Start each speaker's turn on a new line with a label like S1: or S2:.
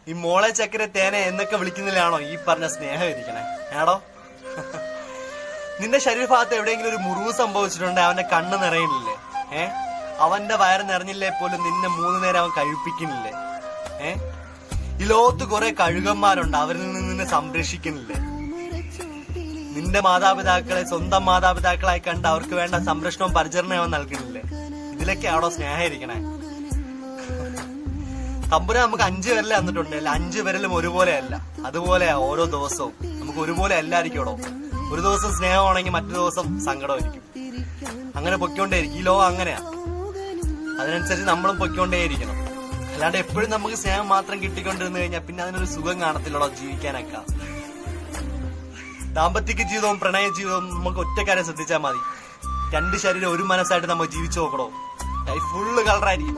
S1: ഈ മോളെ ചക്കര തേനെ എന്നൊക്കെ വിളിക്കുന്നില്ലാണോ ഈ പറഞ്ഞ സ്നേഹം ഇരിക്കണേ ആടോ? നിന്റെ ശരീരഭാഗത്ത് എവിടെയെങ്കിലും ഒരു മുറിവ് സംഭവിച്ചിട്ടുണ്ടെങ്കിൽ അവന്റെ കണ്ണ് നിറയുന്നില്ലേ? അവന്റെ വയറ് നിറഞ്ഞില്ലേ പോലും നിന്നെ 3 നേരം അവൻ കഴിപ്പിക്കുന്നില്ലേ? ഈ ലോകത്ത് കുറെ കഴുകന്മാരുണ്ട്, അവരിൽ നിന്ന് നിന്നെ സംരക്ഷിക്കുന്നില്ലേ? നിന്റെ മാതാപിതാക്കളെ സ്വന്തം മാതാപിതാക്കളായി കണ്ട് അവർക്ക് വേണ്ട സംരക്ഷണവും പരിചരണവും അവൻ നൽകുന്നില്ലേ? ഇതിലൊക്കെ ആണോ സ്നേഹം ഇരിക്കണേ? തമ്പുരാൻ നമുക്ക് 5 വിരലേ തന്നിട്ടുണ്ട്. അല്ല, 5 വിരലും ഒരുപോലെയല്ല. അതുപോലെയാ ഓരോ ദിവസവും നമുക്ക് ഒരുപോലെ അല്ലായിരിക്കോടോ. ഒരു ദിവസം സ്നേഹമാണെങ്കിൽ മറ്റു ദിവസം സങ്കടമായിരിക്കും. അങ്ങനെ പൊയ്ക്കൊണ്ടേയിരിക്കും. ഈ ലോകം അങ്ങനെയാ. അതിനനുസരിച്ച് നമ്മളും പൊയ്ക്കൊണ്ടേയിരിക്കണം. അല്ലാണ്ട് എപ്പോഴും നമുക്ക് സ്നേഹം മാത്രം കിട്ടിക്കൊണ്ടിരുന്നു കഴിഞ്ഞാൽ പിന്നെ അതിനൊരു സുഖം കാണത്തില്ലടോ ജീവിക്കാനൊക്കെ. ദാമ്പത്യ ജീവിതവും പ്രണയ ജീവിതവും നമുക്ക് ഒറ്റക്കാരെ ശ്രദ്ധിച്ചാൽ മതി. 2 ശരീരം ഒരു മനസ്സായിട്ട് നമ്മൾ ജീവിച്ചു നോക്കണോ, ലൈഫ് ഫുള്ള് കളറായിരിക്കും.